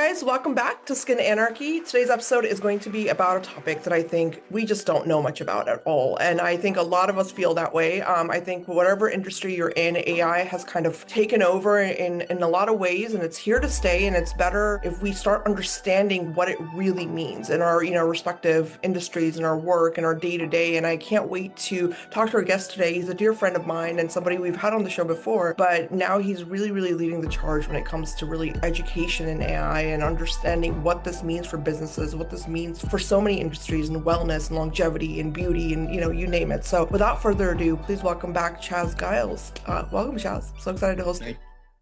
guys, welcome back to Skin Anarchy. Today's episode is going to be about a topic that I think we just don't know much about at all. And I think a lot of us feel that way. I think whatever industry you're in, AI has kind of taken over in a lot of ways, and it's here to stay. And it's better if we start understanding what it really means in our, respective industries and our work and our day to day. And I can't wait to talk to our guest today. He's a dear friend of mine and somebody we've had on the show before, but now he's really, really leading the charge when it comes to really education in AI and understanding what this means for businesses, what this means for so many industries and wellness and longevity and beauty and, you name it. So without further ado, please welcome back Chaz Giles. Welcome, Chaz. So excited to host you.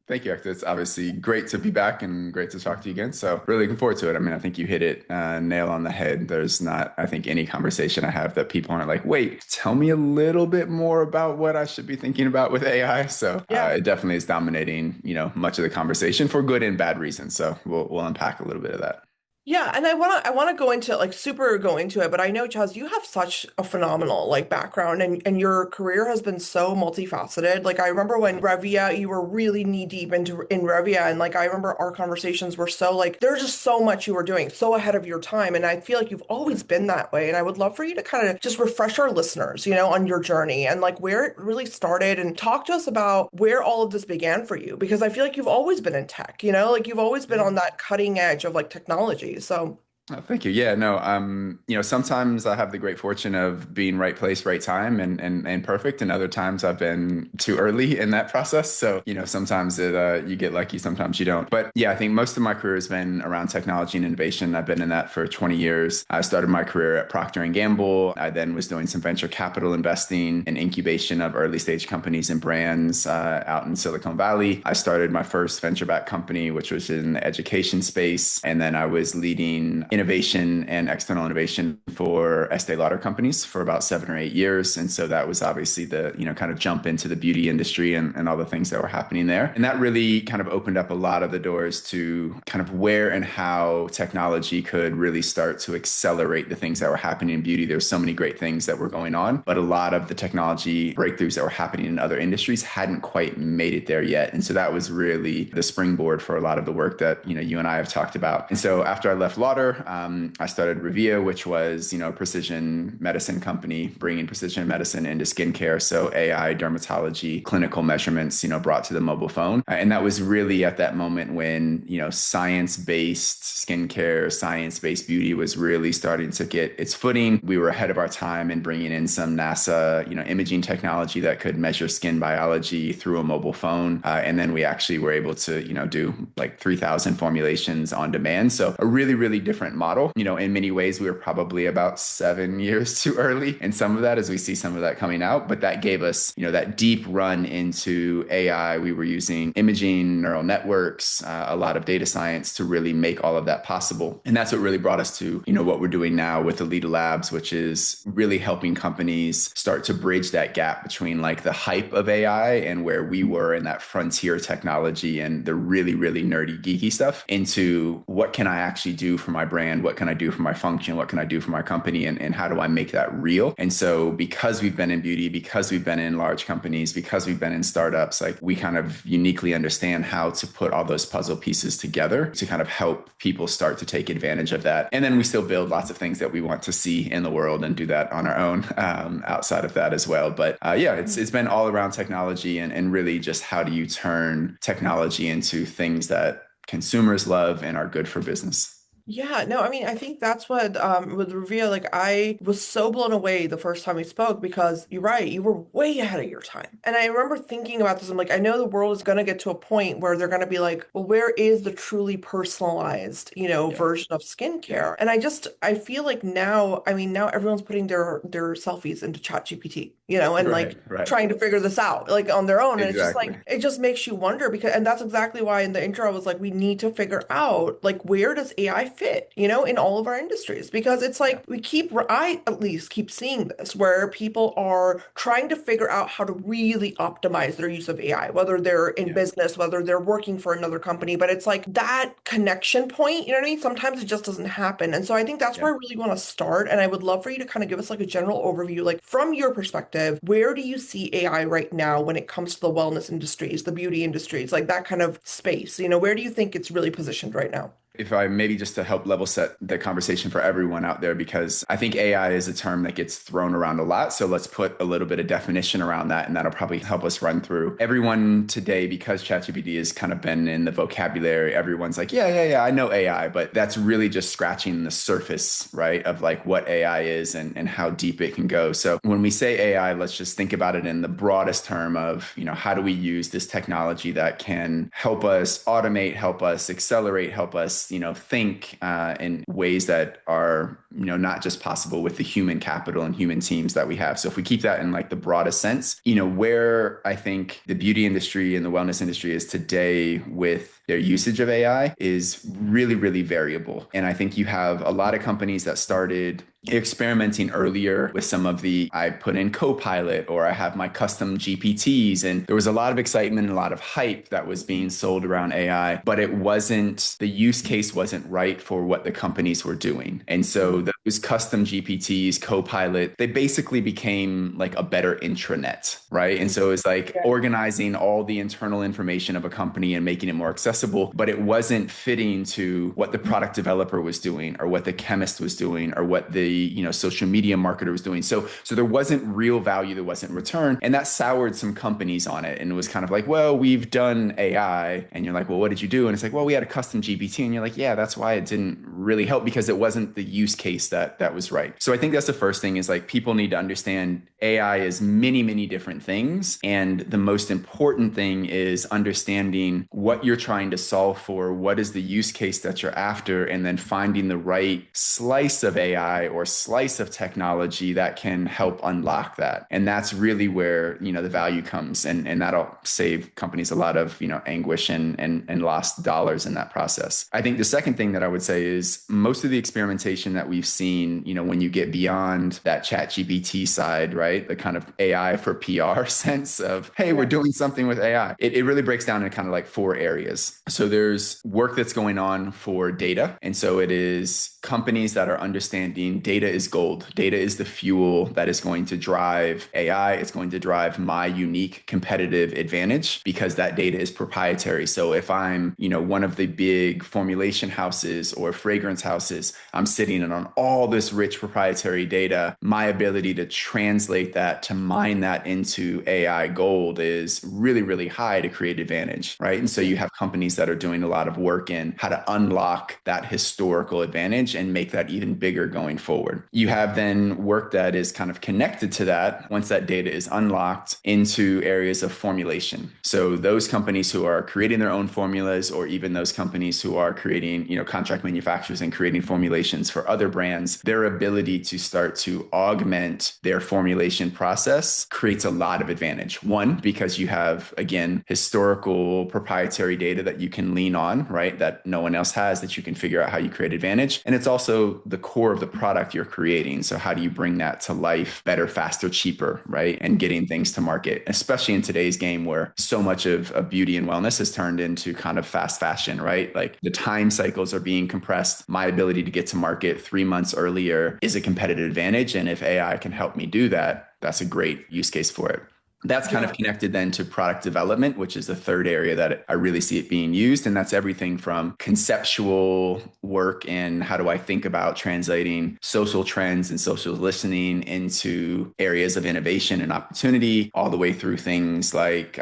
Thank you. It's obviously great to be back and great to talk to you again. So really looking forward to it. I mean, I think you hit it nail on the head. There's not, I think, any conversation I have that people aren't like, wait, tell me a little bit more about what I should be thinking about with AI. So it definitely is dominating, much of the conversation for good and bad reasons. So we'll unpack a little bit of that. Yeah, and I wanna go into super go into it, but I know, Chaz, you have such a phenomenal background and your career has been so multifaceted. Like I remember when Rivia, you were really knee deep in Rivia, and I remember our conversations were so there's just so much you were doing, so ahead of your time. And I feel like you've always been that way. And I would love for you to kind of just refresh our listeners, on your journey and where it really started and talk to us about where all of this began for you, because I feel like you've always been in tech, you've always been on that cutting edge of technology. So Oh, thank you. Yeah, no, sometimes I have the great fortune of being right place, right time and perfect. And other times I've been too early in that process. So, sometimes you get lucky, sometimes you don't. But yeah, I think most of my career has been around technology and innovation. I've been in that for 20 years. I started my career at Procter Gamble. I then was doing some venture capital investing and incubation of early stage companies and brands out in Silicon Valley. I started my first venture-backed company, which was in the education space. And then I was leading innovation and external innovation for Estee Lauder companies for about 7 or 8 years. And so that was obviously the, kind of jump into the beauty industry and all the things that were happening there. And that really kind of opened up a lot of the doors to kind of where and how technology could really start to accelerate the things that were happening in beauty. There's so many great things that were going on, but a lot of the technology breakthroughs that were happening in other industries hadn't quite made it there yet. And so that was really the springboard for a lot of the work that, you and I have talked about. And so after I left Lauder, I started Rivia, which was, a precision medicine company, bringing precision medicine into skincare. So AI, dermatology, clinical measurements, brought to the mobile phone. And that was really at that moment when, science-based skincare, science-based beauty was really starting to get its footing. We were ahead of our time in bringing in some NASA, imaging technology that could measure skin biology through a mobile phone. And then we actually were able to, do 3,000 formulations on demand. So a really, really different model. In many ways, we were probably about 7 years too early. And some of that as we see some of that coming out, but that gave us, that deep run into AI. We were using imaging, neural networks, a lot of data science to really make all of that possible. And that's what really brought us to, what we're doing now with Alita Labs, which is really helping companies start to bridge that gap between the hype of AI and where we were in that frontier technology and the really, really nerdy, geeky stuff into what can I actually do for my brand? What can I do for my function? What can I do for my company? And how do I make that real? And so because we've been in beauty, because we've been in large companies, because we've been in startups, we kind of uniquely understand how to put all those puzzle pieces together to kind of help people start to take advantage of that. And then we still build lots of things that we want to see in the world and do that on our own outside of that as well. But it's been all around technology and really just how do you turn technology into things that consumers love and are good for business. yeah, no, I mean, I think that's what with Revere, I was so blown away the first time we spoke because you're right, you were way ahead of your time. And I remember thinking about this, I'm I know the world is gonna get to a point where they're gonna be well, where is the truly personalized, version of skincare? And I feel like now, I mean, now everyone's putting their selfies into ChatGPT, and Right. trying to figure this out on their own. And it's just Exactly. it just makes you wonder and that's exactly why in the intro I was we need to figure out where does AI fit, in all of our industries? Because it's I at least keep seeing this where people are trying to figure out how to really optimize their use of AI, whether they're in Yeah. business, whether they're working for another company, but it's that connection point, you know what I mean? Sometimes it just doesn't happen. And so I think that's Yeah. where I really want to start. And I would love for you to kind of give us a general overview, from your perspective, where do you see AI right now when it comes to the wellness industries, the beauty industries, that kind of space? Where do you think it's really positioned right now? If I maybe just to help level set the conversation for everyone out there, because I think AI is a term that gets thrown around a lot. So let's put a little bit of definition around that, and that'll probably help us run through. Everyone today, because ChatGPT has kind of been in the vocabulary, everyone's like, yeah, I know AI, but that's really just scratching the surface, right, of like what AI is and how deep it can go. So when we say AI, let's just think about it in the broadest term of, how do we use this technology that can help us automate, help us accelerate, help us, think in ways that are, not just possible with the human capital and human teams that we have. So if we keep that in like the broadest sense, where I think the beauty industry and the wellness industry is today with their usage of AI is really, really variable. And I think you have a lot of companies that started experimenting earlier with some of I put in Copilot or I have my custom GPTs. And there was a lot of excitement and a lot of hype that was being sold around AI, but the use case wasn't right for what the companies were doing. And so those custom GPTs, Copilot, they basically became like a better intranet, right? And so it's like organizing all the internal information of a company and making it more accessible, but it wasn't fitting to what the product developer was doing or what the chemist was doing or what the social media marketer was doing. So there wasn't real value, there wasn't return, and that soured some companies on it. And it was kind of like, well, we've done AI, and you're like, well, what did you do? And it's like, well, we had a custom GPT, and you're like, yeah, that's why it didn't really help, because it wasn't the use case that was right. So I think that's the first thing, is like people need to understand AI is many, many different things, and the most important thing is understanding what you're trying to solve for, what is the use case that you're after, and then finding the right slice of AI or slice of technology that can help unlock that. And that's really where, the value comes, and that'll save companies a lot of, anguish and lost dollars in that process. I think the second thing that I would say is most of the experimentation that we've seen, when you get beyond that ChatGPT side, right? The kind of AI for PR sense of, hey, we're doing something with AI. It really breaks down into kind of like 4 areas. So there's work that's going on for data. And so it is companies that are understanding data is gold. Data is the fuel that is going to drive AI. It's going to drive my unique competitive advantage because that data is proprietary. So if I'm, one of the big formulation houses or fragrance houses, I'm sitting in on all this rich proprietary data. My ability to translate that, to mine that into AI gold is really, really high to create advantage, right? And so you have companies that are doing a lot of work in how to unlock that historical advantage and make that even bigger going forward. You have then work that is kind of connected to that once that data is unlocked into areas of formulation. So those companies who are creating their own formulas, or even those companies who are creating, contract manufacturers and creating formulations for other brands, their ability to start to augment their formulation process creates a lot of advantage. One, because you have, again, historical proprietary data that you can lean on, right? That no one else has, that you can figure out how you create advantage. And it's also the core of the product you're creating. So how do you bring that to life better, faster, cheaper, right? And getting things to market, especially in today's game where so much of beauty and wellness has turned into kind of fast fashion, right? Like the time cycles are being compressed. My ability to get to market 3 months earlier is a competitive advantage. And if AI can help me do that, that's a great use case for it. That's kind of connected then to product development, which is the third area that I really see it being used. And that's everything from conceptual work and how do I think about translating social trends and social listening into areas of innovation and opportunity, all the way through things like,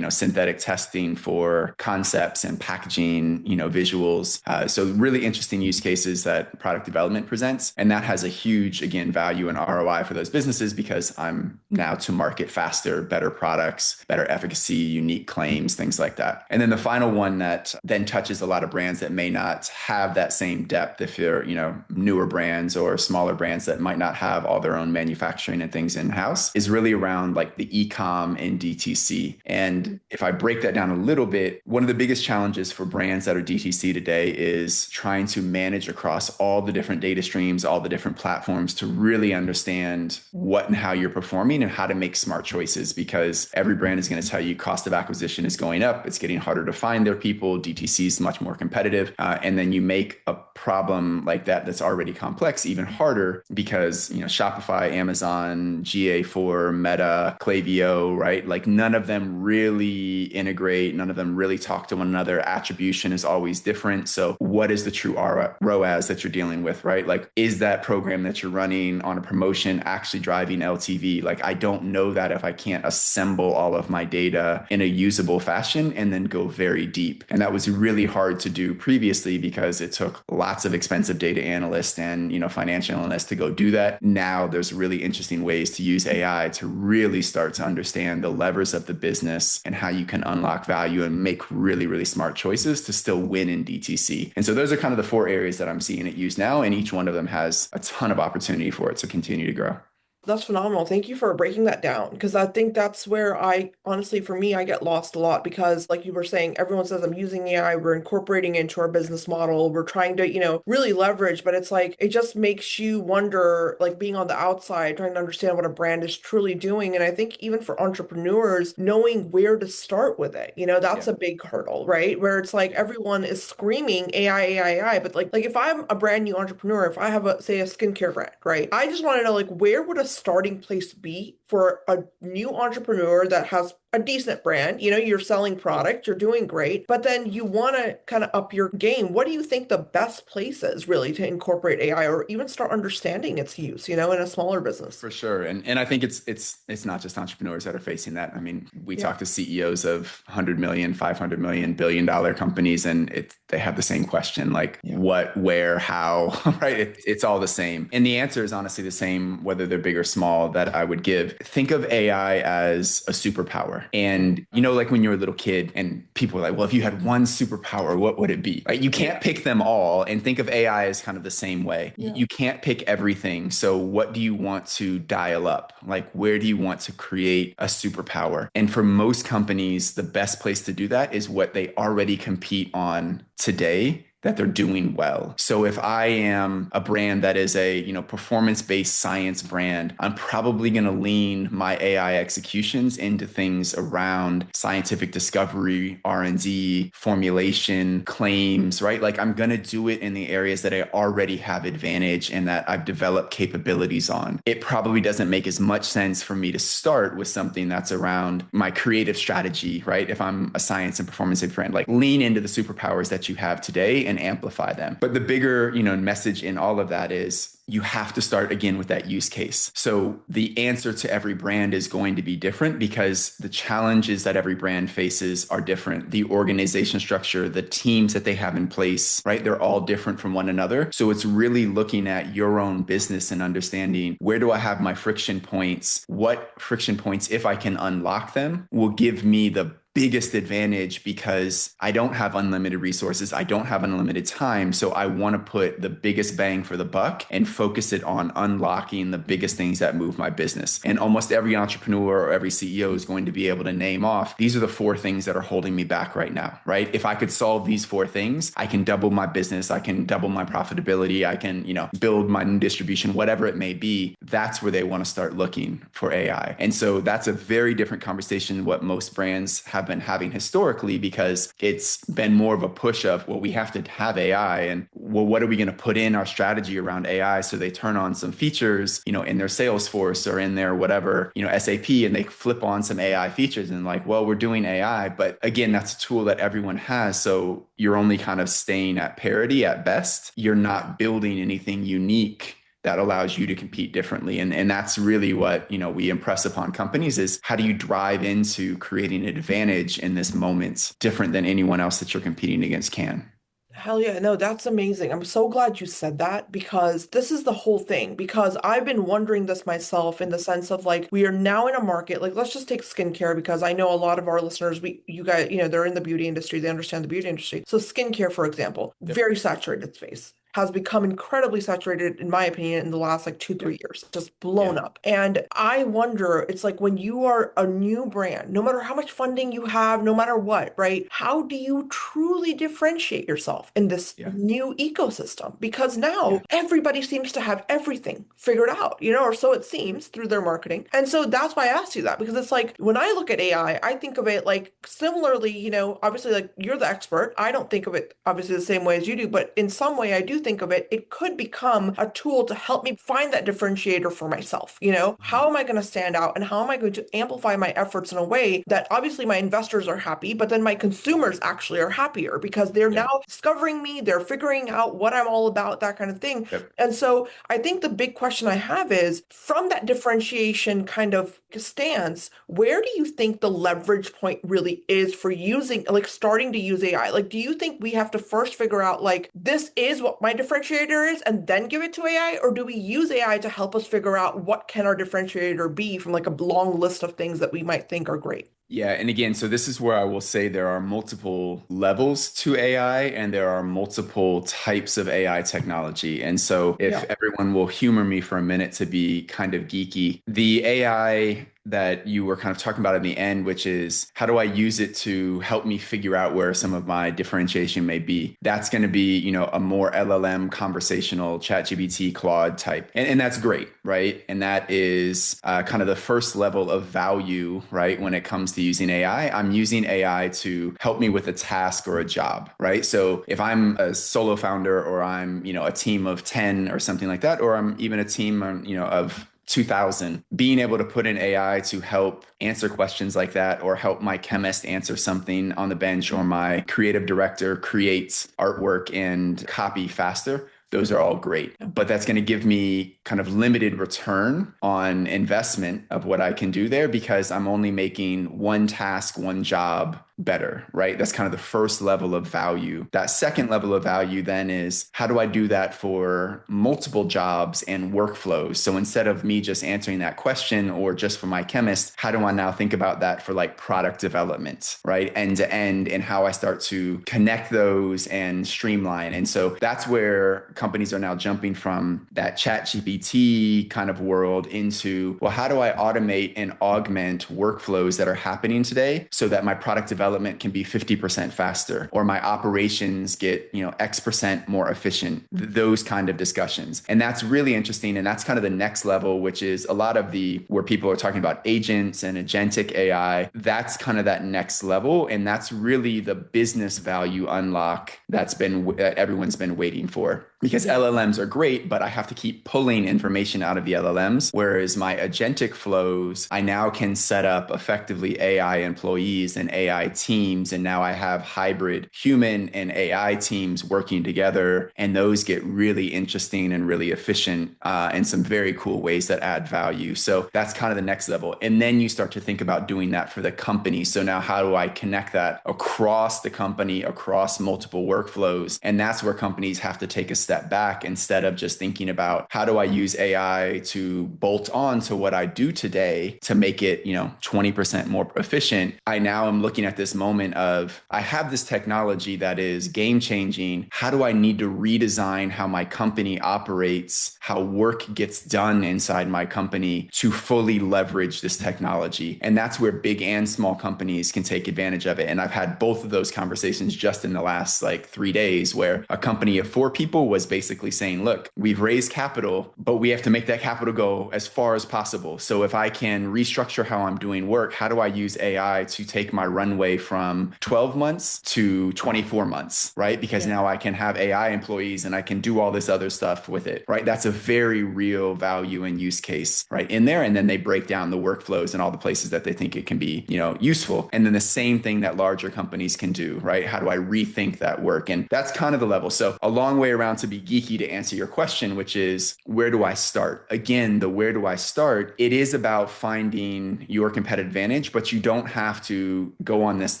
synthetic testing for concepts and packaging, visuals. So really interesting use cases that product development presents. And that has a huge, again, value and ROI for those businesses because I'm now to market faster, better products, better efficacy, unique claims, things like that. And then the final one that then touches a lot of brands that may not have that same depth if you're, newer brands or smaller brands that might not have all their own manufacturing and things in-house is really around like the e-com and DTC. And if I break that down a little bit, one of the biggest challenges for brands that are DTC today is trying to manage across all the different data streams, all the different platforms to really understand what and how you're performing and how to make smart choices choices because every brand is going to tell you cost of acquisition is going up. It's getting harder to find their people. DTC is much more competitive. And then you make a problem like that that's already complex even harder because, Shopify, Amazon, GA4, Meta, Klaviyo, right? Like none of them really integrate. None of them really talk to one another. Attribution is always different. So what is the true ROAS that you're dealing with, right? Like, is that program that you're running on a promotion actually driving LTV? Like, I don't know that if I can't assemble all of my data in a usable fashion and then go very deep. And that was really hard to do previously because it took lots of expensive data analysts and, financial analysts to go do that. Now there's really interesting ways to use AI to really start to understand the levers of the business and how you can unlock value and make really, really smart choices to still win in DTC. And so those are kind of the four areas that I'm seeing it used now. And each one of them has a ton of opportunity for it to continue to grow. That's phenomenal. Thank you for breaking that down because I think that's where I honestly, for me, I get lost a lot because, like you were saying, everyone says I'm using AI, we're incorporating into our business model, we're trying to, really leverage, but it's like it just makes you wonder, like being on the outside, trying to understand what a brand is truly doing. And I think even for entrepreneurs, knowing where to start with it, that's Yeah. a big hurdle, right? Where it's like everyone is screaming AI, AI, AI, but like if I'm a brand new entrepreneur, if I have a say a skincare brand, right? I just want to know like where would a starting place be for a new entrepreneur that has a decent brand? You're selling product, you're doing great, but then you want to kind of up your game. What do you think the best place is really to incorporate AI or even start understanding its use, in a smaller business? For sure. And I think it's not just entrepreneurs that are facing that. I mean, we Yeah. talk to CEOs of 100 million, 500 million, billion-dollar companies, and they have the same question, like Yeah. what, where, how, right? It's all the same. And the answer is honestly the same, whether they're big or small, that I would give. Think of AI as a superpower. And like when you were a little kid and people were like, well, if you had one superpower, what would it be? Right? You can't pick them all. And think of AI as kind of the same way. Yeah. You can't pick everything. So what do you want to dial up? Like, where do you want to create a superpower? And for most companies, the best place to do that is what they already compete on today that they're doing well. So if I am a brand that is a, performance-based science brand, I'm probably going to lean my AI executions into things around scientific discovery, R&D, formulation, claims, right? Like I'm going to do it in the areas that I already have advantage and that I've developed capabilities on. It probably doesn't make as much sense for me to start with something that's around my creative strategy, right? If I'm a science and performance-based brand, like lean into the superpowers that you have today and amplify them. But the bigger, message in all of that is you have to start again with that use case. So the answer to every brand is going to be different because the challenges that every brand faces are different. The organization structure, the teams that they have in place, right? They're all different from one another. So it's really looking at your own business and understanding where do I have my friction points? What friction points, if I can unlock them, will give me the biggest advantage because I don't have unlimited resources. I don't have unlimited time. So I want to put the biggest bang for the buck and focus it on unlocking the biggest things that move my business. And almost every entrepreneur or every CEO is going to be able to name off, these are the four things that are holding me back right now, right? If I could solve these four things, I can double my business. I can double my profitability. I can, build my new distribution, whatever it may be. That's where they want to start looking for AI. And so that's a very different conversation than what most brands have been having historically, because it's been more of a push of, well, we have to have AI, and well, what are we going to put in our strategy around AI? So they turn on some features, in their Salesforce or in their whatever, SAP, and they flip on some AI features and like, well, we're doing AI. But again, that's a tool that everyone has. So you're only kind of staying at parity at best. You're not building anything unique that allows you to compete differently. And that's really what, we impress upon companies is how do you drive into creating an advantage in this moment different than anyone else that you're competing against can. Hell yeah, no, that's amazing. I'm so glad you said that because this is the whole thing. Because I've been wondering this myself in the sense of like we are now in a market, like let's just take skincare because I know a lot of our listeners, you guys, they're in the beauty industry, they understand the beauty industry. So skincare, for example, Yep. very saturated space. has become incredibly saturated, in my opinion, in the last like two, Yeah. 3 years, just blown Yeah. up. And I wonder, it's like when you are a new brand, no matter how much funding you have, no matter what, right? How do you truly differentiate yourself in this Yeah. new ecosystem? Because Yeah. now everybody seems to have everything figured out, or so it seems through their marketing. And so that's why I asked you that, because it's like when I look at AI, I think of it like similarly, obviously like you're the expert. I don't think of it obviously the same way as you do, but in some way I do think of it, it could become a tool to help me find that differentiator for myself. How am I going to stand out and how am I going to amplify my efforts in a way that obviously my investors are happy, but then my consumers actually are happier because they're Yeah. now discovering me, they're figuring out what I'm all about, that kind of thing. Yep. And so I think the big question I have is from that differentiation kind of stance, where do you think the leverage point really is for using, like starting to use AI? Like, do you think we have to first figure out, like, this is what my differentiator is and then give it to AI? Or do we use AI to help us figure out what can our differentiator be from like a long list of things that we might think are great? Yeah, and again, so this is where I will say there are multiple levels to AI and there are multiple types of AI technology. And so if Yeah. everyone will humor me for a minute to be kind of geeky, the AI that you were kind of talking about in the end, which is how do I use it to help me figure out where some of my differentiation may be? That's going to be, a more LLM conversational ChatGPT Claude type. And that's great, right? And that is kind of the first level of value, right? When it comes to using AI, I'm using AI to help me with a task or a job, right? So if I'm a solo founder or I'm, a team of 10 or something like that, or I'm even a team, of 2000, being able to put in AI to help answer questions like that, or help my chemist answer something on the bench, or my creative director creates artwork and copy faster. Those are all great, but that's going to give me kind of limited return on investment of what I can do there because I'm only making one task, one job better, right? That's kind of the first level of value. That second level of value then is how do I do that for multiple jobs and workflows? So instead of me just answering that question or just for my chemist, how do I now think about that for like product development, right? End to end, and how I start to connect those and streamline. And so that's where companies are now jumping from that chat GPT kind of world into, well, how do I automate and augment workflows that are happening today so that my product development can be 50% faster, or my operations get, X% more efficient, those kind of discussions. And that's really interesting. And that's kind of the next level, which is a lot of where people are talking about agents and agentic AI. That's kind of that next level. And that's really the business value unlock that everyone's been waiting for. Because Yeah. LLMs are great, but I have to keep pulling information out of the LLMs. Whereas my agentic flows, I now can set up effectively AI employees and AI teams. And now I have hybrid human and AI teams working together. And those get really interesting and really efficient in some very cool ways that add value. So that's kind of the next level. And then you start to think about doing that for the company. So now how do I connect that across the company, across multiple workflows? And that's where companies have to take a step back instead of just thinking about how do I use AI to bolt on to what I do today to make it, 20% more efficient. I now am looking at this moment of I have this technology that is game changing. How do I need to redesign how my company operates, how work gets done inside my company to fully leverage this technology? And that's where big and small companies can take advantage of it. And I've had both of those conversations just in the last like 3 days where a company of 4 people was basically saying, look, we've raised capital, but we have to make that capital go as far as possible. So if I can restructure how I'm doing work, how do I use AI to take my runway from 12 months to 24 months, right? Because Yeah. now I can have AI employees and I can do all this other stuff with it, right? That's a very real value and use case right in there. And then they break down the workflows and all the places that they think it can be, useful. And then the same thing that larger companies can do, right? How do I rethink that work? And that's kind of the level. So a long way around to be geeky to answer your question, which is where do I start? Again, the where do I start? It is about finding your competitive advantage, but you don't have to go on this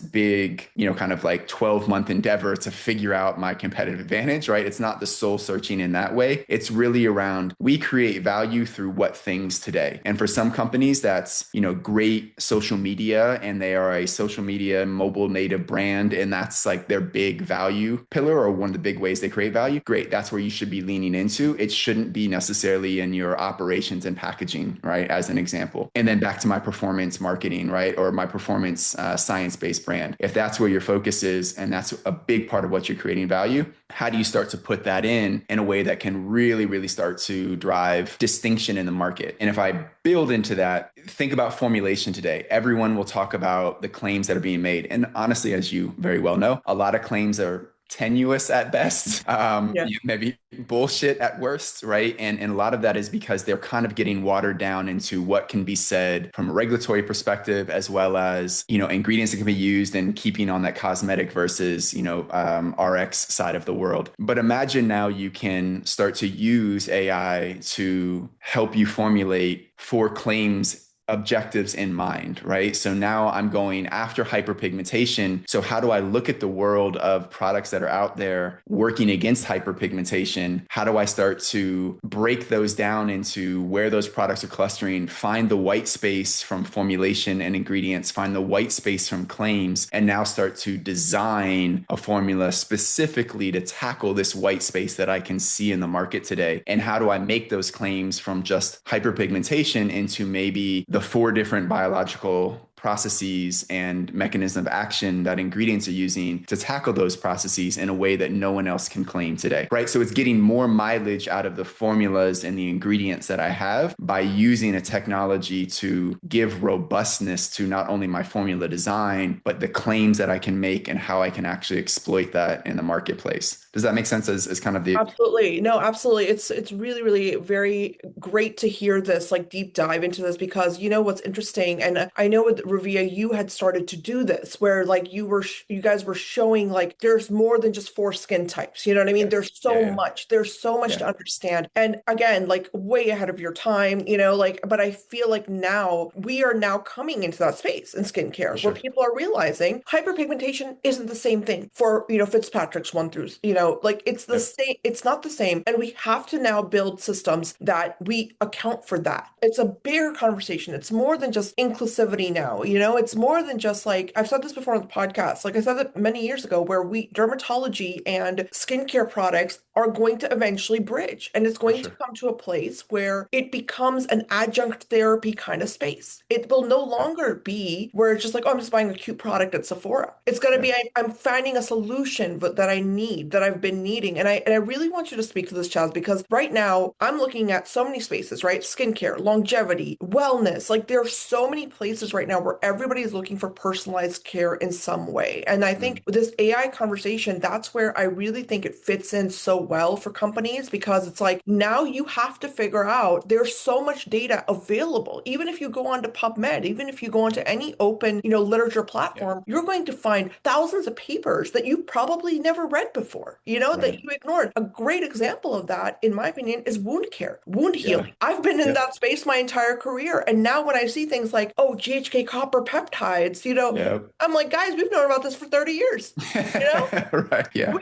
big, kind of like 12-month endeavor to figure out my competitive advantage, right? It's not the soul searching in that way. It's really around we create value through what things today. And for some companies, that's, great social media and they are a social media mobile native brand. And that's like their big value pillar or one of the big ways they create value. Great. That's that's where you should be leaning into. It shouldn't be necessarily in your operations and packaging, right? As an example. And then back to my performance marketing, right? Or my performance science-based brand. If that's where your focus is, and that's a big part of what you're creating value, how do you start to put that in a way that can really, really start to drive distinction in the market? And if I build into that, think about formulation today. Everyone will talk about the claims that are being made. And honestly, as you very well know, a lot of claims are tenuous at best, Yeah. maybe bullshit at worst, right? And a lot of that is because they're kind of getting watered down into what can be said from a regulatory perspective, as well as, ingredients that can be used and keeping on that cosmetic versus, RX side of the world. But imagine now you can start to use AI to help you formulate for claims objectives in mind, right? So now I'm going after hyperpigmentation. So how do I look at the world of products that are out there working against hyperpigmentation? How do I start to break those down into where those products are clustering, find the white space from formulation and ingredients, find the white space from claims, and now start to design a formula specifically to tackle this white space that I can see in the market today? And how do I make those claims from just hyperpigmentation into maybe the 4 different biological processes and mechanism of action that ingredients are using to tackle those processes in a way that no one else can claim today, right? So it's getting more mileage out of the formulas and the ingredients that I have by using a technology to give robustness to not only my formula design, but the claims that I can make and how I can actually exploit that in the marketplace. Does that make sense as kind of the... Absolutely. No, absolutely. It's really, really very great to hear this like deep dive into this because you know what's interesting, and I know with Rivia you had started to do this where like you guys were showing like there's more than just 4 skin types. You know what I mean? Yeah. There's Yeah, so yeah. much. There's so much Yeah, to understand. And again, like way ahead of your time, like, but I feel like now we are now coming into that space in for skincare where sure. people are realizing hyperpigmentation isn't the same thing for, Fitzpatrick's one through, like it's the Yep. same, it's not the same. And we have to now build systems that we account for that. It's a bigger conversation. It's more than just inclusivity now, it's more than just like, I've said this before on the podcast, like I said that many years ago, where dermatology and skincare products are going to eventually bridge. And it's For going to sure. come to a place where it becomes an adjunct therapy kind of space. It will no Yeah. longer be where it's just like, oh, I'm just buying a cute product at Sephora. It's going to Yeah. be, I'm finding a solution that I need, that I've been needing. And I really want you to speak to this, Chaz, because right now I'm looking at so many spaces, right? Skincare, longevity, wellness. Like there are so many places right now where everybody is looking for personalized care in some way. And I think Mm. with this AI conversation, that's where I really think it fits in so well for companies because it's like now you have to figure out there's so much data available. Even if you go onto PubMed, even if you go onto any open, literature Yeah. platform, you're going to find thousands of papers that you probably never read before, that Right. you ignored. A great example of that, in my opinion, is wound care, wound Yeah. healing. I've been in Yep. that space my entire career. And now when I see things like, oh, GHK copper peptides, Yep. I'm like, guys, we've known about this for 30 years. You know? Right. Yeah.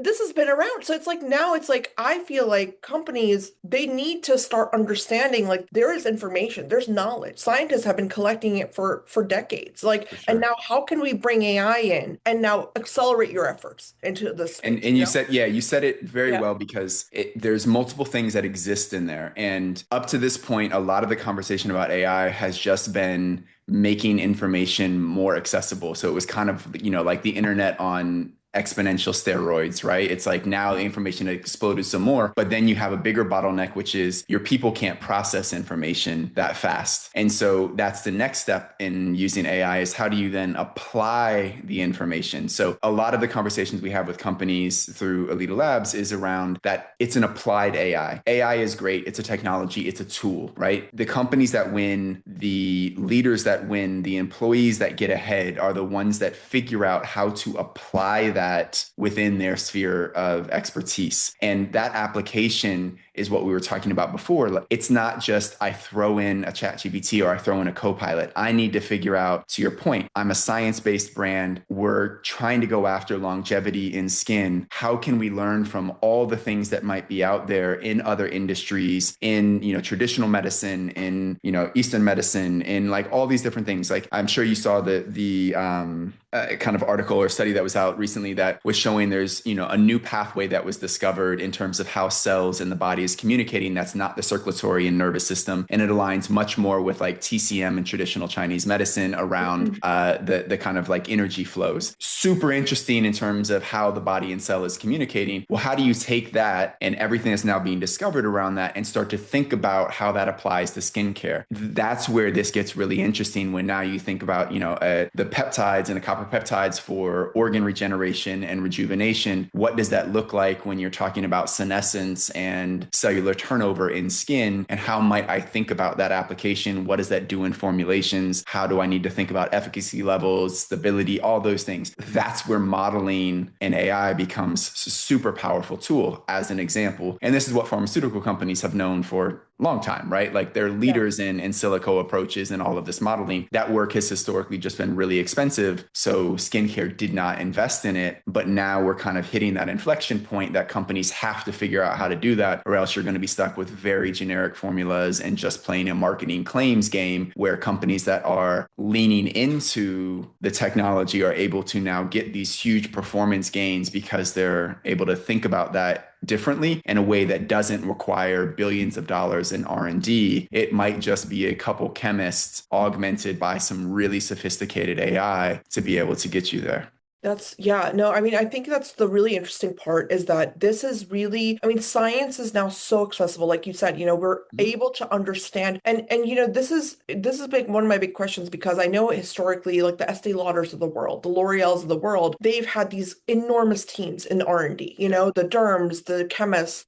This has been around. So it's like now it's like I feel like companies they need to start understanding like there is information, there's knowledge. Scientists have been collecting it for decades. Like For and sure. now how can we bring AI in and now accelerate your efforts into this And space, and you said, yeah, you said it very Yeah. well because there's multiple things that exist in there. And up to this point, a lot of the conversation about AI has just been making information more accessible. So it was kind of, like the internet on exponential steroids, right? It's like now the information had exploded some more, but then you have a bigger bottleneck, which is your people can't process information that fast. And so that's the next step in using AI is how do you then apply the information? So a lot of the conversations we have with companies through Alita Labs is around that it's an applied AI. AI is great. It's a technology. It's a tool, right? The companies that win, the leaders that win, the employees that get ahead are the ones that figure out how to apply that within their sphere of expertise. And that application is what we were talking about before. It's not just I throw in a ChatGPT or I throw in a Copilot. I need to figure out, to your point, I'm a science-based brand. We're trying to go after longevity in skin. How can we learn from all the things that might be out there in other industries, in, traditional medicine, in, Eastern medicine, in like all these different things? Like I'm sure you saw the kind of article or study that was out recently that was showing there's, a new pathway that was discovered in terms of how cells in the body is communicating. That's not the circulatory and nervous system. And it aligns much more with like TCM and traditional Chinese medicine around the kind of like energy flows. Super interesting in terms of how the body and cell is communicating. Well, how do you take that and everything that's now being discovered around that and start to think about how that applies to skincare? That's where this gets really interesting when now you think about, the peptides and the copper peptides for organ regeneration and rejuvenation. What does that look like when you're talking about senescence and cellular turnover in skin? And how might I think about that application? What does that do in formulations? How do I need to think about efficacy levels, stability, all those things? That's where modeling and AI becomes a super powerful tool as an example. And this is what pharmaceutical companies have known for long time, right? Like they're leaders in silico approaches and all of this modeling. That work has historically just been really expensive. So skincare did not invest in it. But now we're kind of hitting that inflection point that companies have to figure out how to do that, or else you're going to be stuck with very generic formulas and just playing a marketing claims game where companies that are leaning into the technology are able to now get these huge performance gains because they're able to think about that differently in a way that doesn't require billions of dollars in R&D. It might just be a couple chemists augmented by some really sophisticated AI to be able to get you there. Yeah, no, I mean, I think that's the really interesting part is that this is really, I mean, science is now so accessible. Like you said, we're able to understand this is big, one of my big questions, because I know historically, like the Estee Lauders of the world, the L'Oreals of the world, they've had these enormous teams in R&D, the derms, the chemists,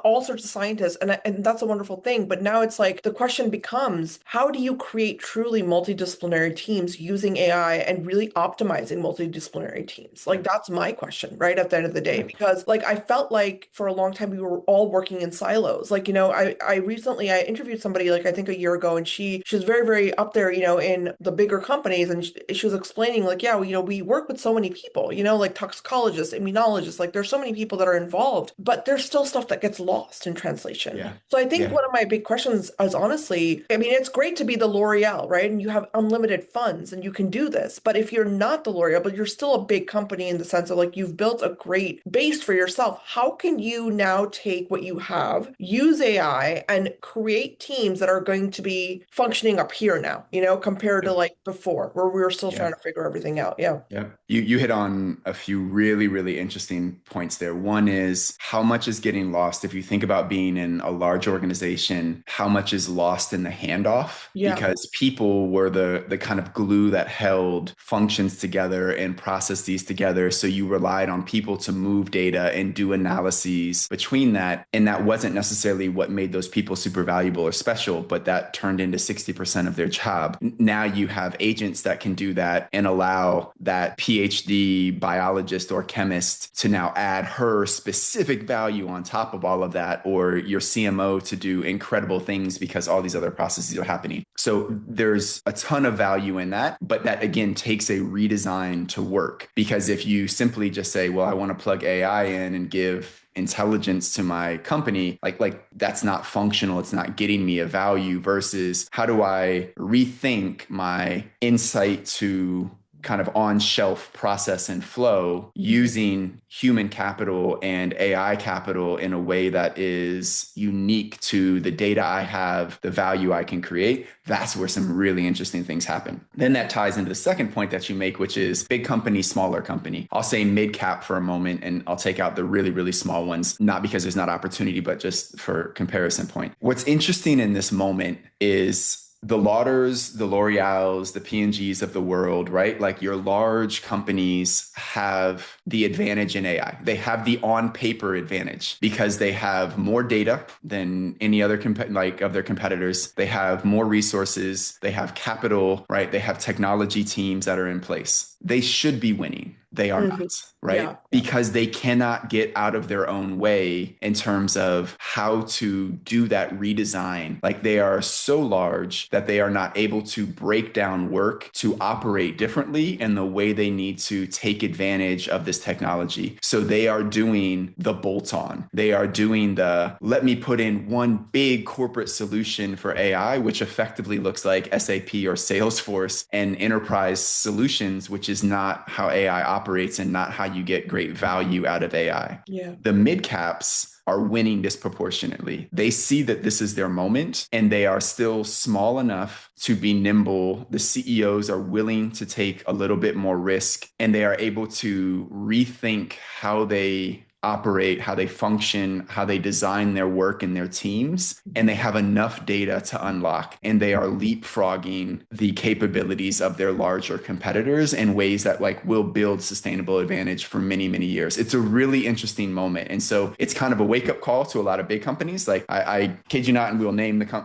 all sorts of scientists. And that's a wonderful thing. But now it's like the question becomes, how do you create truly multidisciplinary teams using AI and really optimizing multidisciplinary teams? Like that's my question, right? At the end of the day, because like I felt like for a long time we were all working in silos. Like, I recently I interviewed somebody like I think a year ago, and she was very, very up there, in the bigger companies, and she was explaining like, yeah, we work with so many people, like toxicologists, immunologists, like there's so many people that are involved, but there's still stuff that gets lost in translation. Yeah. So I think Yeah. one of my big questions is honestly, I mean, it's great to be the L'Oreal, right? And you have unlimited funds and you can do this. But if you're not the L'Oreal, but you're still a big company in the sense of like you've built a great base for yourself, how can you now take what you have, use AI, and create teams that are going to be functioning up here now, compared to like before, where we were still Yeah. trying to figure everything out? Yeah. Yeah. You hit on a few really, really interesting points there. One is how much is getting lost. If you think about being in a large organization, how much is lost in the handoff? Yeah. Because people were the kind of glue that held functions together and processed these together. So you relied on people to move data and do analyses between that. And that wasn't necessarily what made those people super valuable or special, but that turned into 60% of their job. Now you have agents that can do that and allow that PhD biologist or chemist to now add her specific value on top of all of that, or your CMO to do incredible things because all these other processes are happening. So there's a ton of value in that, but that again takes a redesign to work, because if you simply just say, well, I want to plug AI in and give intelligence to my company, like that's not functional. It's not getting me a value, versus how do I rethink my insight to kind of on-shelf process and flow using human capital and AI capital in a way that is unique to the data I have, the value I can create. That's where some really interesting things happen. Then that ties into the second point that you make, which is big company, smaller company. I'll say mid-cap for a moment, and I'll take out the really, really small ones, not because there's not opportunity, but just for comparison point. What's interesting in this moment is the Lauders, the L'Oreals, the P&Gs of the world, right? Like your large companies have the advantage in AI. They have the on paper advantage because they have more data than any other of their competitors. They have more resources. They have capital, right? They have technology teams that are in place. They should be winning. They are Hmm. not, right? Yeah. Yeah. Because they cannot get out of their own way in terms of how to do that redesign. Like they are so large that they are not able to break down work to operate differently in the way they need to take advantage of this technology. So they are doing the bolt on. They are doing the let me put in one big corporate solution for AI, which effectively looks like SAP or Salesforce and enterprise solutions, which is not how AI operates and not how you get great value out of AI. Yeah. The mid caps are winning disproportionately. They see that this is their moment and they are still small enough to be nimble. The CEOs are willing to take a little bit more risk and they are able to rethink how they operate, how they function, how they design their work and their teams. And they have enough data to unlock and they are leapfrogging the capabilities of their larger competitors in ways that like will build sustainable advantage for many, many years. It's a really interesting moment. And so it's kind of a wake up call to a lot of big companies. Like I kid you not, and we'll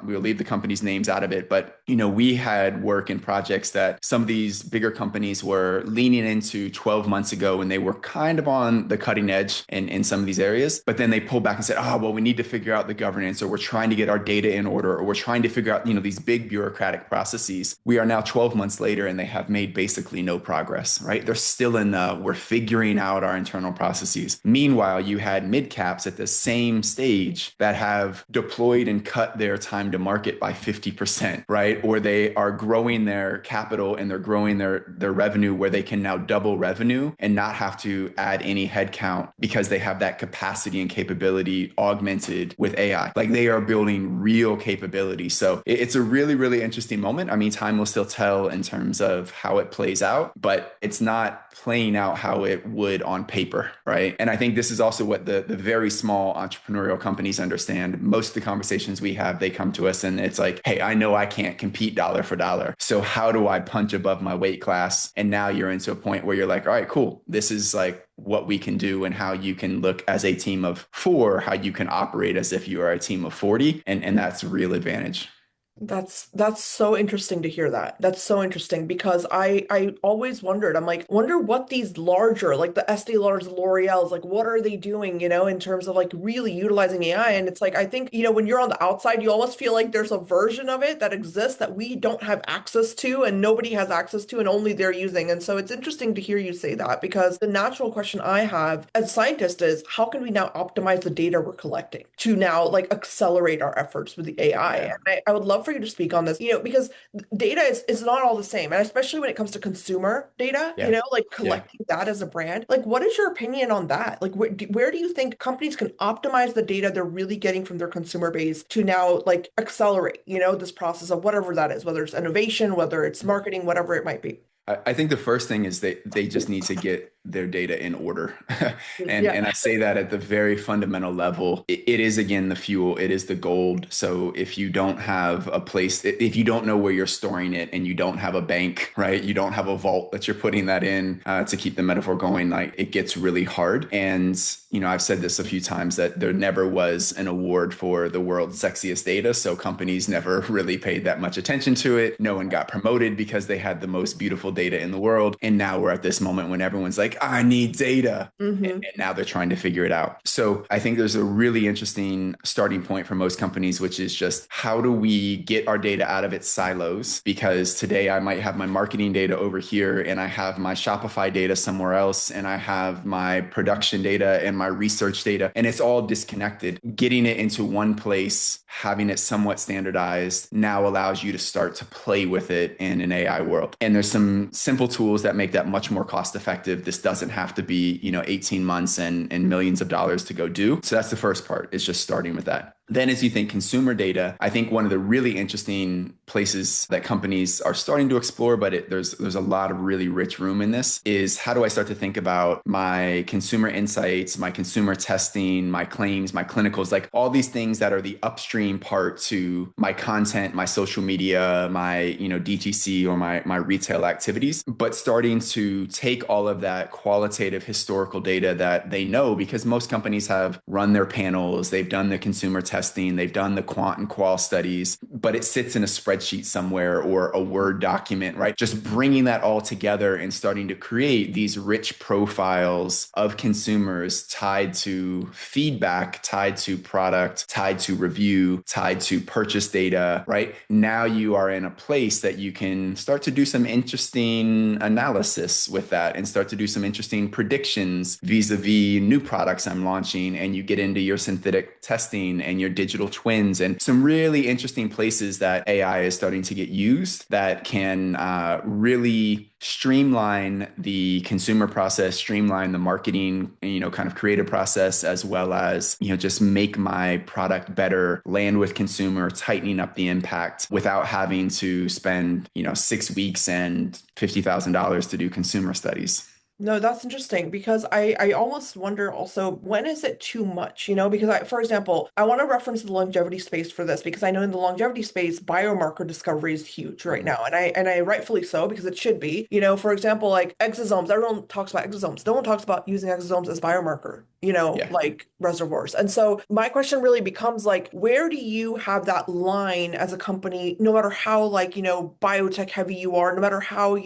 we'll leave the company's names out of it. But, you know, we had work in projects that some of these bigger companies were leaning into 12 months ago when they were kind of on the cutting edge in some of these areas. But then they pulled back and said, oh, well, we need to figure out the governance, or we're trying to get our data in order, or we're trying to figure out, you know, these big bureaucratic processes. We are now 12 months later and they have made basically no progress, right? They're still in the, we're figuring out our internal processes. Meanwhile, you had mid caps at the same stage that have deployed and cut their time to market by 50%, right? Or they are growing their capital and they're growing their revenue where they can now double revenue and not have to add any headcount because they have that capacity and capability augmented with AI. Like they are building real capability. So it's a really, really interesting moment. I mean, time will still tell in terms of how it plays out, but it's not playing out how it would on paper, right? And I think this is also what the very small entrepreneurial companies understand. Most of the conversations we have, they come to us and it's like, hey, I know I can't compete dollar for dollar. So how do I punch above my weight class? And now you're into a point where you're like, all right, cool. This is like what we can do and how you can look as a team of 4, how you can operate as if you are a team of 40. And that's a real advantage. That's so interesting to hear that. That's so interesting because I always wondered. I'm like, wonder what these larger, like the Estee Lauders, L'Oreal's, like what are they doing, you know, in terms of like really utilizing AI? And it's like I think, you know, when you're on the outside, you almost feel like there's a version of it that exists that we don't have access to and nobody has access to and only they're using. And so it's interesting to hear you say that because the natural question I have as a scientist is how can we now optimize the data we're collecting to now like accelerate our efforts with the AI? Yeah. And I would love for you to speak on this, you know, because data is not all the same. And especially when it comes to consumer data, you Yeah. know, like Yeah. collecting that as a brand. Like, what is your opinion on that? Like, where do you think companies can optimize the data they're really getting from their consumer base to now like accelerate, you know, this process of whatever that is, whether it's innovation, whether it's marketing, whatever it might be? I think the first thing is they just need to get their data in order. and Yeah. and I say that at the very fundamental level. It is again the fuel, it is the gold. So if you don't have a place, if you don't know where you're storing it and you don't have a bank, right? You don't have a vault that you're putting that in to keep the metaphor going, like it gets really hard. And you know, I've said this a few times that there never was an award for the world's sexiest data. So companies never really paid that much attention to it. No one got promoted because they had the most beautiful data in the world. And now we're at this moment when everyone's like, I need data. Hmm. And now they're trying to figure it out. So I think there's a really interesting starting point for most companies, which is just how do we get our data out of its silos? Because today I might have my marketing data over here and I have my Shopify data somewhere else and I have my production data and my research data and it's all disconnected. Getting it into one place, having it somewhat standardized now allows you to start to play with it in an AI world. And there's some simple tools that make that much more cost effective. This doesn't have to be, you know, 18 months and millions of dollars to go do. So that's the first part, is just starting with that. Then as you think consumer data, I think one of the really interesting places that companies are starting to explore, but there's a lot of really rich room in this, is how do I start to think about my consumer insights, my consumer testing, my claims, my clinicals, like all these things that are the upstream part to my content, my social media, my, you know, DTC or my retail activities, but starting to take all of that qualitative historical data that they know, because most companies have run their panels, they've done the consumer testing, they've done the quant and qual studies, but it sits in a spreadsheet somewhere or a Word document, right? Just bringing that all together and starting to create these rich profiles of consumers tied to feedback, tied to product, tied to review, tied to purchase data, right? Now you are in a place that you can start to do some interesting analysis with that and start to do some interesting predictions vis-a-vis new products I'm launching. And you get into your synthetic testing and your digital twins and some really interesting places that AI is starting to get used that can really streamline the consumer process, streamline the marketing, kind of creative process, as well as, just make my product better, land with consumer, tightening up the impact without having to spend, 6 weeks and $50,000 to do consumer studies. No, that's interesting because I almost wonder also when is it too much, because for example, I want to reference the longevity space for this because I know in the longevity space, biomarker discovery is huge right now. And I rightfully so because it should be, for example, like exosomes, everyone talks about exosomes. No one talks about using exosomes as biomarker, Yeah. like reservoirs. And so my question really becomes like, where do you have that line as a company, no matter how like, biotech heavy you are, no matter how,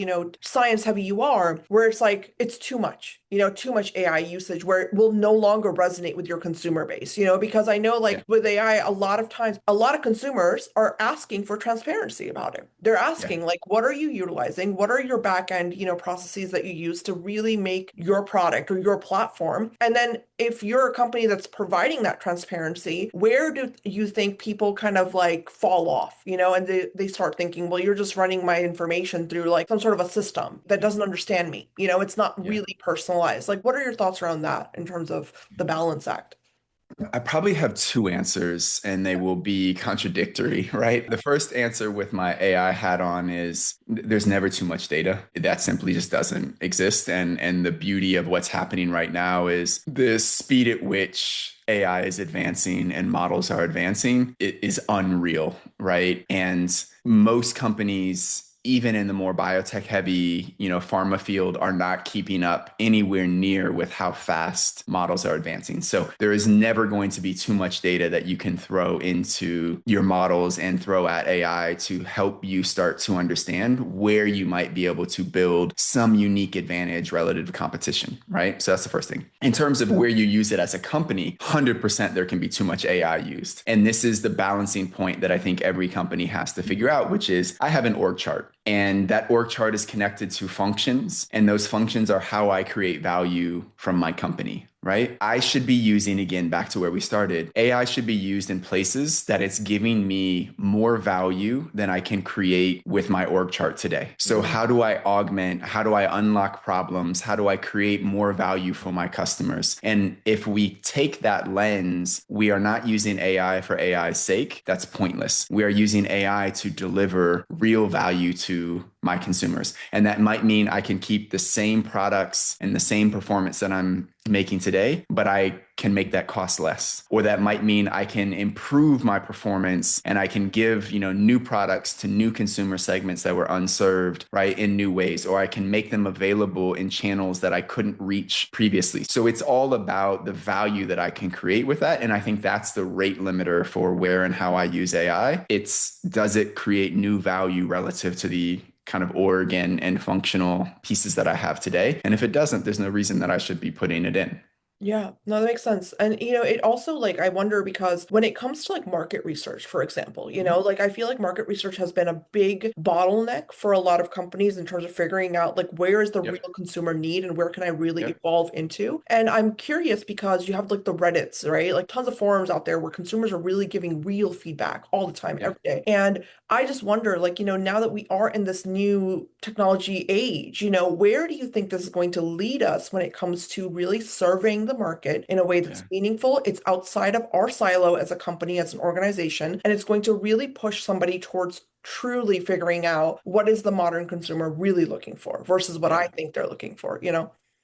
science heavy you are, where it's like, it's too much, too much AI usage where it will no longer resonate with your consumer base, because I know Yeah. like with AI, a lot of times, a lot of consumers are asking for transparency about it. They're Yeah. asking like, what are you utilizing? What are your back end, processes that you use to really make your product or your platform? And then if you're a company that's providing that transparency, where do you think people kind of like fall off, and they start thinking, well, you're just running my information through like some sort of a system that doesn't understand me. It's not Yeah. really personalized. Like, what are your thoughts around that in terms of the balance act? I probably have two answers and they will be contradictory, right? The first answer with my AI hat on is there's never too much data. That simply just doesn't exist. And the beauty of what's happening right now is the speed at which AI is advancing and models are advancing, it is unreal, right? And most companies, even in the more biotech heavy, pharma field, are not keeping up anywhere near with how fast models are advancing. So there is never going to be too much data that you can throw into your models and throw at AI to help you start to understand where you might be able to build some unique advantage relative to competition, right? So that's the first thing. In terms of where you use it as a company, 100% there can be too much AI used. And this is the balancing point that I think every company has to figure out, which is I have an org chart. And that org chart is connected to functions. And those functions are how I create value from my company, right? I should be using, again, back to where we started, AI should be used in places that it's giving me more value than I can create with my org chart today. So how do I augment? How do I unlock problems? How do I create more value for my customers? And if we take that lens, we are not using AI for AI's sake. That's pointless. We are using AI to deliver real value to my consumers. And that might mean I can keep the same products and the same performance that I'm making today, but I can make that cost less. Or that might mean I can improve my performance and I can give, new products to new consumer segments that were unserved, right, in new ways, or I can make them available in channels that I couldn't reach previously. So it's all about the value that I can create with that. And I think that's the rate limiter for where and how I use AI. Does it create new value relative to the kind of org and functional pieces that I have today? And if it doesn't, there's no reason that I should be putting it in. Yeah, no, that makes sense. And it also like I wonder because when it comes to like market research, for example, like I feel like market research has been a big bottleneck for a lot of companies in terms of figuring out like where is the real Yep. consumer need and where can I really Yep. evolve into. And I'm curious because you have like the Reddits, right? Like tons of forums out there where consumers are really giving real feedback all the time, Yeah. every day. And I just wonder, like, now that we are in this new technology age, where do you think this is going to lead us when it comes to really serving the market in a way that's Yeah. meaningful? It's outside of our silo as a company, as an organization, and it's going to really push somebody towards truly figuring out what is the modern consumer really looking for versus what Yeah. I think they're looking for,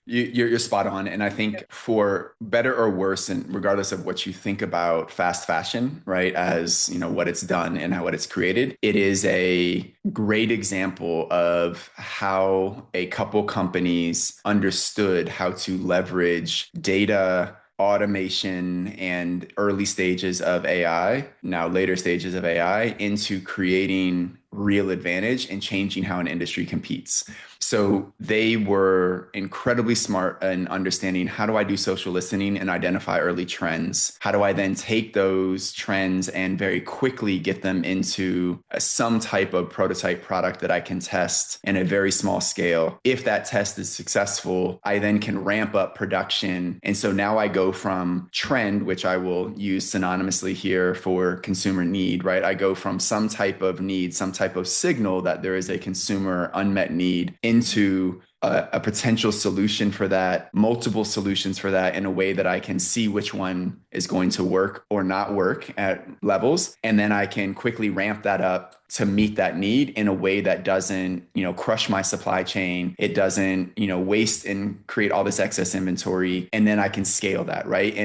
You're spot on. And I think for better or worse, and regardless of what you think about fast fashion, right, as what it's done and what it's created, it is a great example of how a couple companies understood how to leverage data, automation and early stages of AI, now later stages of AI, into creating real advantage and changing how an industry competes. So they were incredibly smart in understanding, how do I do social listening and identify early trends? How do I then take those trends and very quickly get them into some type of prototype product that I can test in a very small scale? If that test is successful, I then can ramp up production. And so now I go from trend, which I will use synonymously here for consumer need, right? I go from some type of need, some type of signal that there is a consumer unmet need, into a potential solution for that, multiple solutions for that, in a way that I can see which one is going to work or not work at levels. And then I can quickly ramp that up to meet that need in a way that doesn't, crush my supply chain. It doesn't, waste and create all this excess inventory. And then I can scale that, right?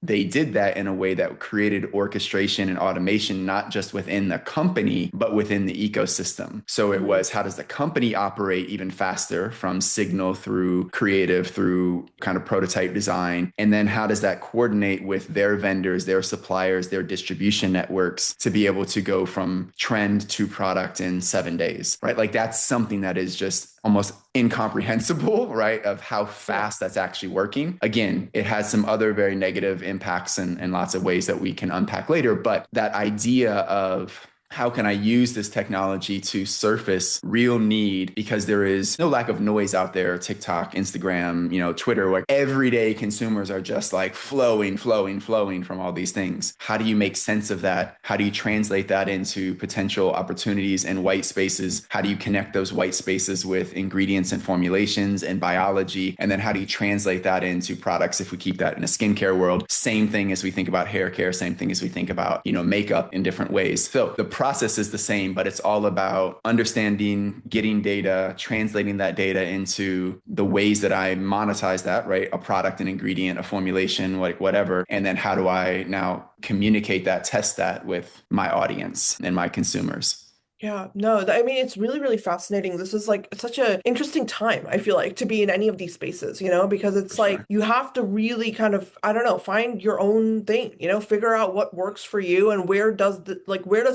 They did that in a way that created orchestration and automation, not just within the company, but within the ecosystem. So it was, how does the company operate even faster from signal through creative, through kind of prototype design? And then how does that coordinate with their vendors, their suppliers, their distribution networks, to be able to go from trend to product in 7 days, right? Like, that's something that is just almost incomprehensible, right? Of how fast that's actually working. Again, it has some other very negative impacts in lots of ways that we can unpack later. But that idea of, how can I use this technology to surface real need? Because there is no lack of noise out there. TikTok, Instagram, Twitter, where everyday consumers are just like flowing from all these things. How do you make sense of that? How do you translate that into potential opportunities and white spaces? How do you connect those white spaces with ingredients and formulations and biology? And then how do you translate that into products, if we keep that in a skincare world? Same thing as we think about hair care, same thing as we think about, makeup in different ways. So the process is the same, but it's all about understanding, getting data, translating that data into the ways that I monetize that, right? A product, an ingredient, a formulation, like whatever. And then how do I now communicate that, test that with my audience and my consumers? Yeah, no, I mean, it's really, really fascinating. This is like such an interesting time, I feel like, to be in any of these spaces, because For it's like sure. you have to really kind of, I don't know, find your own thing, figure out what works for you and where does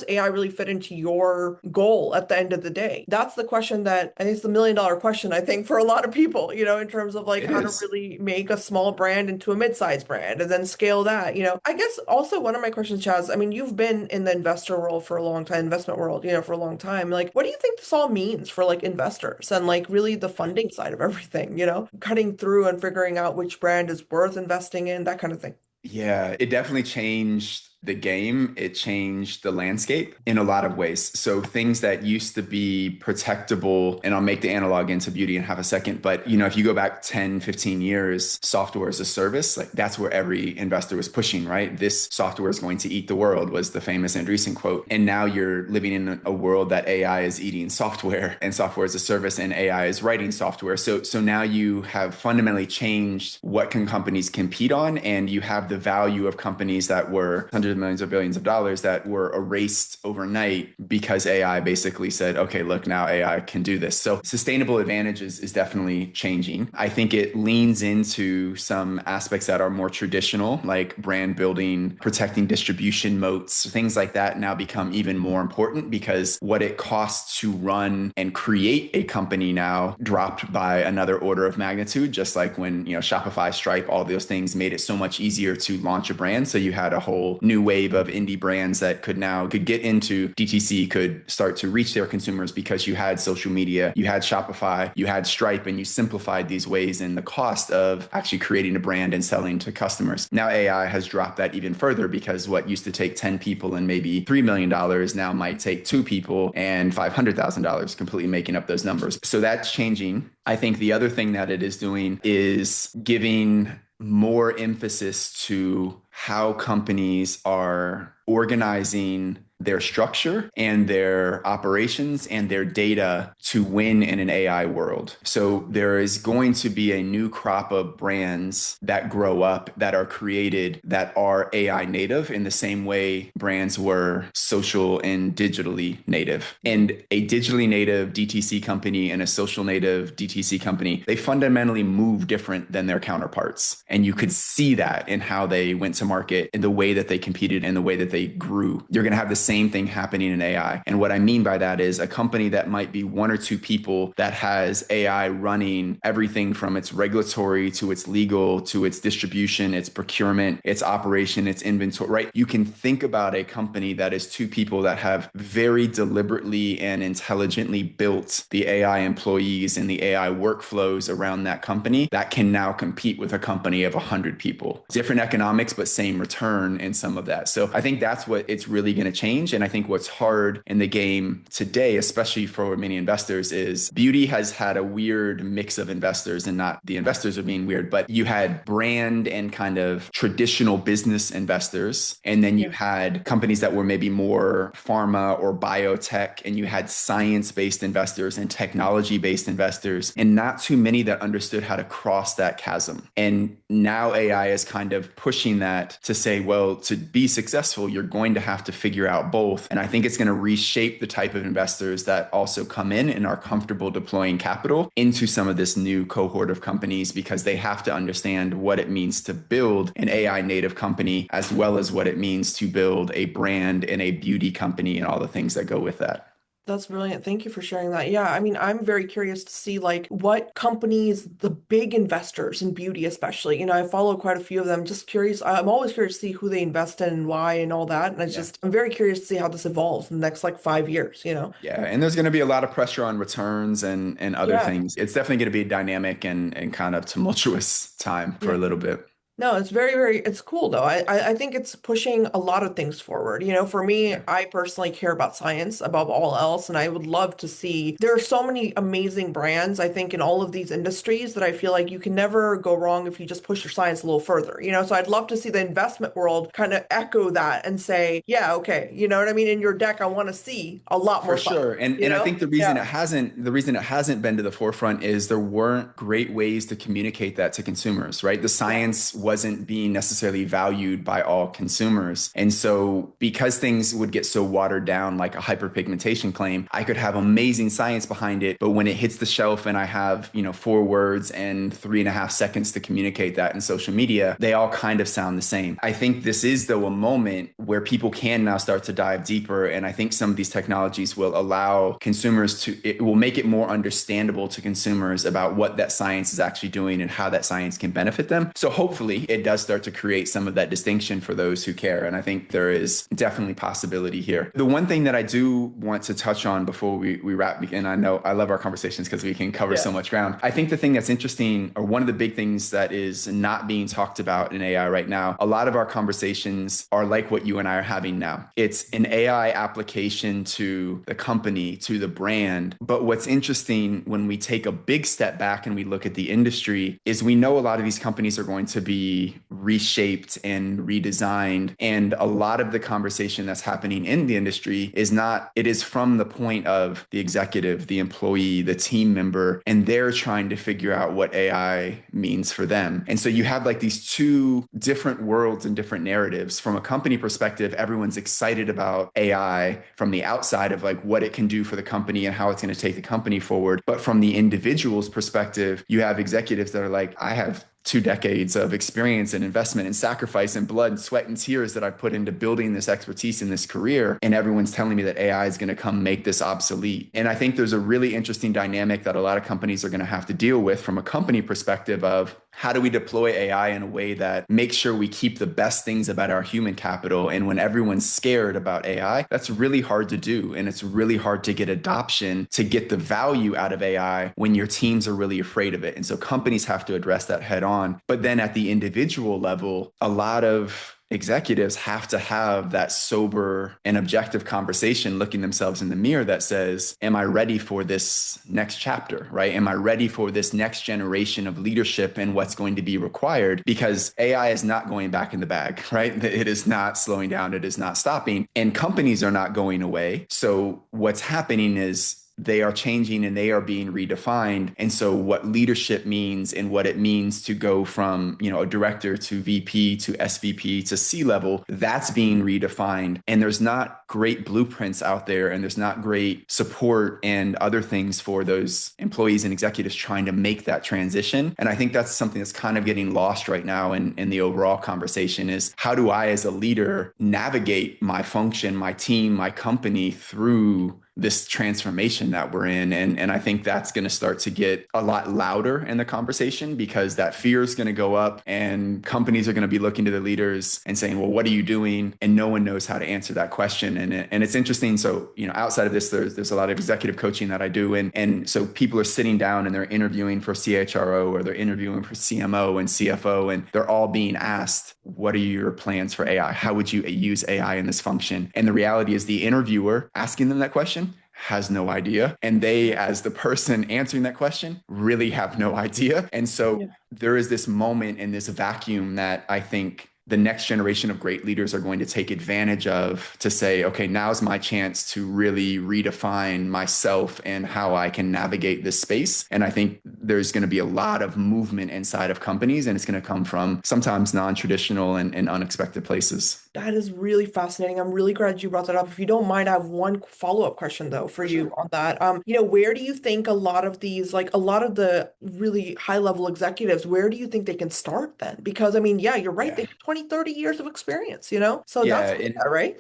AI really fit into your goal at the end of the day? That's the question that I think it's the $1 million question, I think, for a lot of people, in terms of like It how to is. really make a small brand into a mid-size brand and then scale that. I guess also one of my questions, Chaz, I mean, you've been in the investor world for a long time, investment world, for a long time. Like, what do you think this all means for like investors and like really the funding side of everything, cutting through and figuring out which brand is worth investing in, that kind of thing? Yeah, it definitely changed the game. It changed the landscape in a lot of ways. So things that used to be protectable, and I'll make the analog into beauty in half a second, but if you go back 10, 15 years, software as a service, like that's where every investor was pushing, right? This software is going to eat the world, was the famous Andreessen quote. And now you're living in a world that AI is eating software, and software as a service, and AI is writing software. So now you have fundamentally changed what can companies compete on, and you have the value of companies that were hundreds of millions or billions of dollars that were erased overnight because AI basically said, okay, look, now AI can do this. So sustainable advantages is definitely changing. I think it leans into some aspects that are more traditional, like brand building, protecting distribution moats, things like that now become even more important, because what it costs to run and create a company now dropped by another order of magnitude, just like when, Shopify, Stripe, all those things made it so much easier to launch a brand. So you had a whole new wave of indie brands that could get into DTC, could start to reach their consumers, because you had social media, you had Shopify, you had Stripe, and you simplified these ways in the cost of actually creating a brand and selling to customers. Now AI has dropped that even further, because what used to take 10 people and maybe $3 million now might take 2 people and $500,000, completely making up those numbers. So that's changing. I think the other thing that it is doing is giving more emphasis to how companies are organizing their structure and their operations and their data to win in an AI world. So there is going to be a new crop of brands that grow up that are created that are AI native in the same way brands were social and digitally native. And a digitally native DTC company and a social native DTC company, they fundamentally move different than their counterparts. And you could see that in how they went to market, in the way that they competed, and the way that they grew. You're going to have the same thing happening in AI. And what I mean by that is a company that might be one or two people that has AI running everything from its regulatory to its legal to its distribution, its procurement, its operation, its inventory, right? You can think about a company that is two people that have very deliberately and intelligently built the AI employees and the AI workflows around that company that can now compete with a company of 100 people. Different economics, but same return in some of that. So I think that's what it's really going to change. And I think what's hard in the game today, especially for many investors, is beauty has had a weird mix of investors, and not the investors are being weird, but you had brand and kind of traditional business investors. And then you had companies that were maybe more pharma or biotech, and you had science-based investors and technology-based investors, and not too many that understood how to cross that chasm. And now AI is kind of pushing that to say, well, to be successful, you're going to have to figure out both. And I think it's going to reshape the type of investors that also come in and are comfortable deploying capital into some of this new cohort of companies, because they have to understand what it means to build an AI native company, as well as what it means to build a brand and a beauty company and all the things that go with that. That's brilliant. Thank you for sharing that. Yeah, I mean, I'm very curious to see like what companies, the big investors in beauty especially, I follow quite a few of them, just curious. I'm always curious to see who they invest in and why and all that. And I'm very curious to see how this evolves in the next like 5 years. Yeah, and there's going to be a lot of pressure on returns and other Yeah. things. It's definitely going to be a dynamic and kind of tumultuous time for Yeah. a little bit. No, it's very, very, it's cool though. I think it's pushing a lot of things forward. For me, Yeah. I personally care about science above all else, and I would love to see there are so many amazing brands, I think, in all of these industries that I feel like you can never go wrong if you just push your science a little further. So I'd love to see the investment world kind of echo that and say, yeah, okay, you know what I mean? In your deck, I want to see a lot For more science, sure. And you I know? think Yeah. the reason it hasn't been to the forefront is there weren't great ways to communicate that to consumers, right? The Yeah. science wasn't being necessarily valued by all consumers. And so because things would get so watered down, like a hyperpigmentation claim, I could have amazing science behind it, but when it hits the shelf and I have, 4 words and 3.5 seconds to communicate that in social media, they all kind of sound the same. I think this is though a moment where people can now start to dive deeper. And I think some of these technologies will allow consumers it will make it more understandable to consumers about what that science is actually doing and how that science can benefit them. So hopefully it does start to create some of that distinction for those who care. And I think there is definitely possibility here. The one thing that I do want to touch on before we wrap, and I know I love our conversations because we can cover so Yeah. much ground. I think the thing that's interesting, or one of the big things that is not being talked about in AI right now, a lot of our conversations are like what you and I are having now. It's an AI application to the company, to the brand. But what's interesting when we take a big step back and we look at the industry is we know a lot of these companies are going to be reshaped and redesigned. And a lot of the conversation that's happening in the industry it is from the point of the executive, the employee, the team member, and they're trying to figure out what AI means for them. And so you have like these two different worlds and different narratives. From a company perspective, everyone's excited about AI from the outside of like what it can do for the company and how it's going to take the company forward. But from the individual's perspective, you have executives that are like, I have 2 decades of experience and investment and sacrifice and blood and sweat and tears that I put into building this expertise in this career. And everyone's telling me that AI is going to come make this obsolete. And I think there's a really interesting dynamic that a lot of companies are going to have to deal with from a company perspective of how do we deploy AI in a way that makes sure we keep the best things about our human capital? And when everyone's scared about AI, that's really hard to do. And it's really hard to get adoption to get the value out of AI when your teams are really afraid of it. And so companies have to address that head on. But then at the individual level, a lot of executives have to have that sober and objective conversation, looking themselves in the mirror that says, am I ready for this next chapter, right? Am I ready for this next generation of leadership and what's going to be required? Because AI is not going back in the bag, right? It is not slowing down. It is not stopping. And companies are not going away. So what's happening is they are changing and they are being redefined. And so what leadership means and what it means to go from, a director to VP to SVP to C-level, that's being redefined. And there's not great blueprints out there, and there's not great support and other things for those employees and executives trying to make that transition. And I think that's something that's kind of getting lost right now in the overall conversation is, how do I as a leader navigate my function, my team, my company through this transformation that we're in. And I think that's going to start to get a lot louder in the conversation, because that fear is going to go up and companies are going to be looking to the leaders and saying, well, what are you doing? And no one knows how to answer that question. And it's interesting. So, outside of this, there's a lot of executive coaching that I do. And so people are sitting down and they're interviewing for CHRO, or they're interviewing for CMO and CFO, and they're all being asked, what are your plans for AI? How would you use AI in this function? And the reality is, the interviewer asking them that question has no idea. And they, as the person answering that question, really have no idea. And so there is this moment in this vacuum that I think the next generation of great leaders are going to take advantage of, to say, okay, now's my chance to really redefine myself and how I can navigate this space. And I think there's going to be a lot of movement inside of companies, and it's going to come from sometimes non-traditional and unexpected places. That is really fascinating. I'm really glad you brought that up. If you don't mind, I have one follow-up question though for you on that. Where do you think a lot of these, like a lot of the really high-level executives, where do you think they can start then? Because I mean, yeah, you're right. They have 20, 30 years of experience, So Yeah, that's right.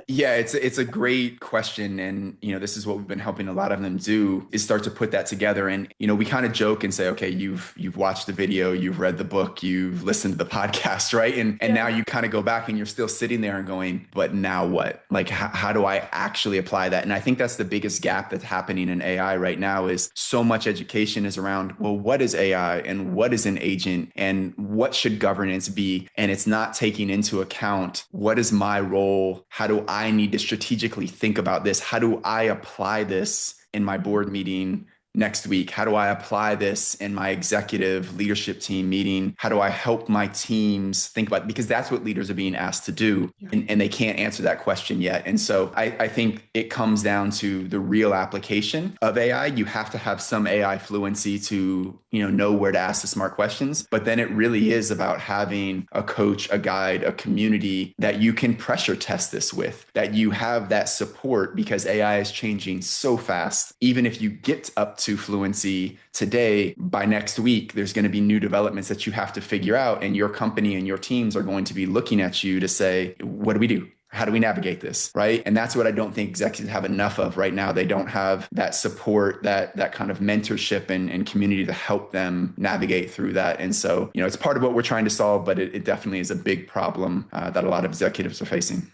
yeah, it's a great question. And, this is what we've been helping a lot of them do, is start to put that together. And, we kind of joke and say, okay, you've watched the video, you've read the book, you've listened to the podcast, right? And now you kind of go back and you're still sitting there and going, but now what? Like, how do I actually apply that? And I think that's the biggest gap that's happening in AI right now, is so much education is around, well, what is AI and what is an agent and what should governance be? And it's not taking into account, what is my role? How do I need to strategically think about this? How do I apply this in my board meeting next week? How do I apply this in my executive leadership team meeting? How do I help my teams think about it? Because that's what leaders are being asked to do. And they can't answer that question yet. And so I think it comes down to the real application of AI. You have to have some AI fluency to, know where to ask the smart questions. But then it really is about having a coach, a guide, a community that you can pressure test this with, that you have that support, because AI is changing so fast. Even if you get up to fluency today, by next week, there's going to be new developments that you have to figure out. And your company and your teams are going to be looking at you to say, what do we do? How do we navigate this? Right. And that's what I don't think executives have enough of right now. They don't have that support, that kind of mentorship and community to help them navigate through that. And so, it's part of what we're trying to solve, but it definitely is a big problem that a lot of executives are facing.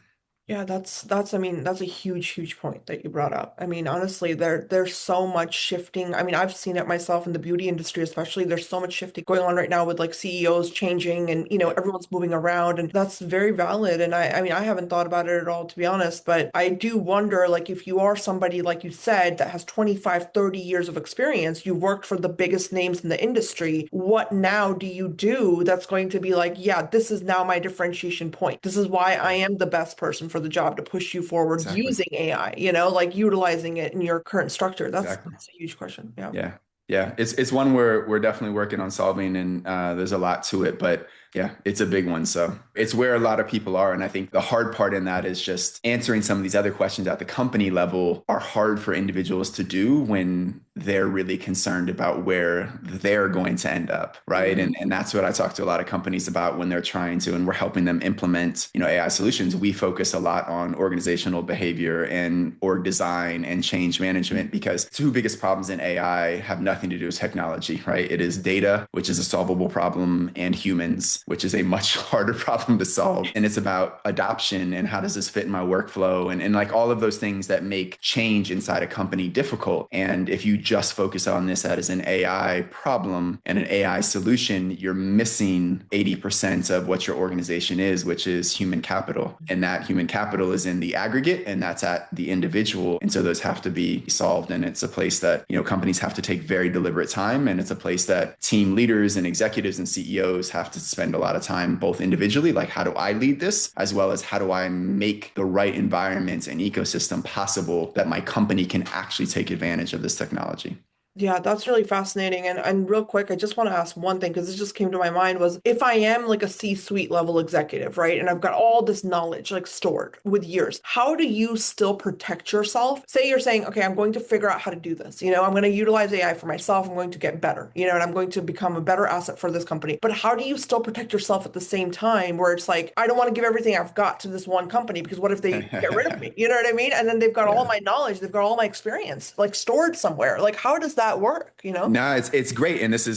Yeah, I mean, that's a huge, huge point that you brought up. I mean, honestly, there's so much shifting. I mean, I've seen it myself in the beauty industry, especially. There's so much shifting going on right now with like CEOs changing and, everyone's moving around, and that's very valid. And I mean, I haven't thought about it at all, to be honest, but I do wonder, like, if you are somebody, like you said, that has 25, 30 years of experience, you've worked for the biggest names in the industry, what now do you do that's going to be like, yeah, this is now my differentiation point. This is why I am the best person for the job to push you forward Exactly. using AI, like utilizing it in your current structure. Exactly. That's a huge question. Yeah. Yeah. Yeah. It's one we're definitely working on solving, and there's a lot to it, but yeah, it's a big one. So it's where a lot of people are. And I think the hard part in that is just answering some of these other questions at the company level are hard for individuals to do when they're really concerned about where they're going to end up. Right. And that's what I talk to a lot of companies about when they're trying to, and we're helping them implement, AI solutions. We focus a lot on organizational behavior and org design and change management, because two biggest problems in AI have nothing to do with technology, right? It is data, which is a solvable problem, and humans. which is a much harder problem to solve. And it's about adoption and how does this fit in my workflow and like all of those things that make change inside a company difficult. And if you just focus on this as an AI problem and an AI solution, you're missing 80% of what your organization is, which is human capital. And that human capital is in the aggregate, and that's at the individual. And so those have to be solved. And it's a place that, companies have to take very deliberate time. And it's a place that team leaders and executives and CEOs have to spend a lot of time, both individually, like how do I lead this, as well as how do I make the right environment and ecosystem possible that my company can actually take advantage of this technology. Yeah, that's really fascinating. And real quick, I just want to ask one thing because it just came to my mind was if I am like a C-suite level executive, right? And I've got all this knowledge like stored with years, how do you still protect yourself? Say you're saying, okay, I'm going to figure out how to do this. I'm going to utilize AI for myself. I'm going to get better, and I'm going to become a better asset for this company. But how do you still protect yourself at the same time where it's like, I don't want to give everything I've got to this one company because what if they get rid of me? You know what I mean? And then they've got all my knowledge, they've got all my experience like stored somewhere. Like, how does that work? No, it's great. And that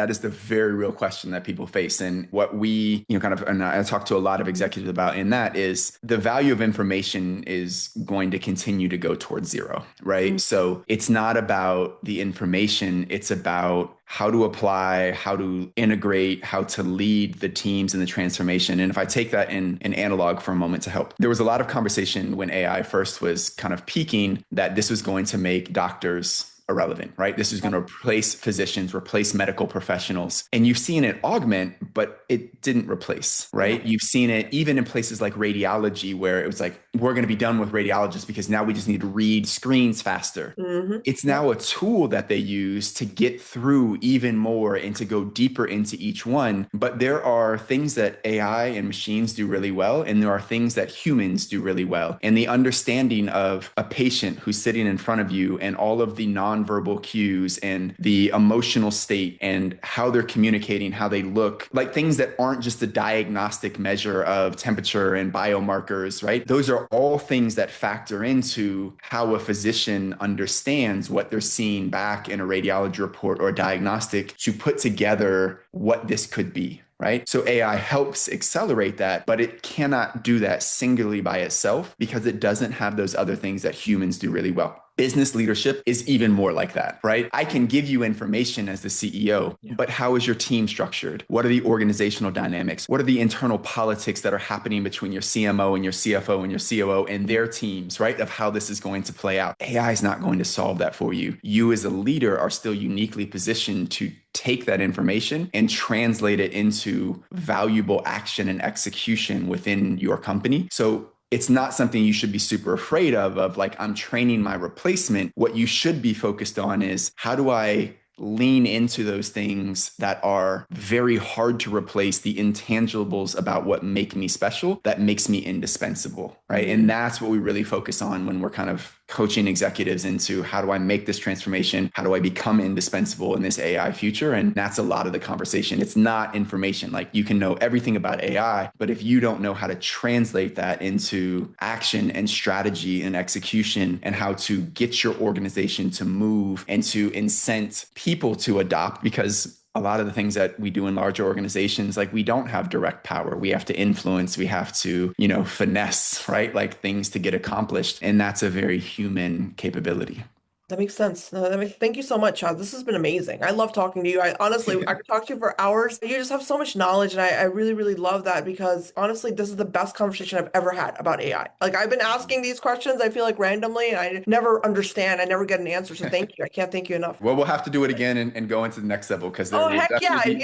is the very real question that people face. And what we, and I talk to a lot of executives about in that is the value of information is going to continue to go towards zero, right? Mm-hmm. So it's not about the information, it's about how to apply, how to integrate, how to lead the teams in the transformation. And if I take that in an analog for a moment to help, there was a lot of conversation when AI first was kind of peaking that this was going to make doctors irrelevant, right? This is going to replace physicians, replace medical professionals. And you've seen it augment, but it didn't replace, right? You've seen it even in places like radiology where it was like, we're going to be done with radiologists because now we just need to read screens faster. Mm-hmm. It's now a tool that they use to get through even more and to go deeper into each one. But there are things that AI and machines do really well, and there are things that humans do really well. And the understanding of a patient who's sitting in front of you and all of the nonverbal cues and the emotional state and how they're communicating, how they look, like things that aren't just a diagnostic measure of temperature and biomarkers, right? Those are all things that factor into how a physician understands what they're seeing back in a radiology report or a diagnostic to put together what this could be. Right? So AI helps accelerate that, but it cannot do that singularly by itself because it doesn't have those other things that humans do really well. Business leadership is even more like that, right? I can give you information as the CEO, but how is your team structured? What are the organizational dynamics? What are the internal politics that are happening between your CMO and your CFO and your COO and their teams, right? Of how this is going to play out. AI is not going to solve that for you. You as a leader are still uniquely positioned to take that information and translate it into valuable action and execution within your company. So it's not something you should be super afraid of like, I'm training my replacement. What you should be focused on is how do I lean into those things that are very hard to replace, the intangibles about what make me special, that makes me indispensable, right? Mm-hmm. And that's what we really focus on when we're kind of coaching executives into how do I make this transformation? How do I become indispensable in this AI future? And that's a lot of the conversation. It's not information. Like you can know everything about AI, but if you don't know how to translate that into action and strategy and execution and how to get your organization to move and to incent people to adopt, because a lot of the things that we do in larger organizations, like we don't have direct power. We have to influence, we have to, finesse, right? Like things to get accomplished. And that's a very human capability. That makes sense. Thank you so much, Chaz. This has been amazing. I love talking to you. I honestly, I could talk to you for hours. You just have so much knowledge, and I really, really love that because honestly, this is the best conversation I've ever had about AI. Like I've been asking these questions, I feel like randomly, and I never understand. I never get an answer. So thank you. I can't thank you enough. Well, we'll have to do it again and go into the next level because there will definitely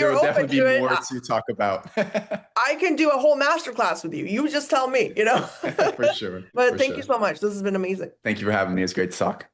be more to talk about. I can do a whole masterclass with you. You just tell me, For sure. But thank you so much. This has been amazing. Thank you for having me. It's great to talk.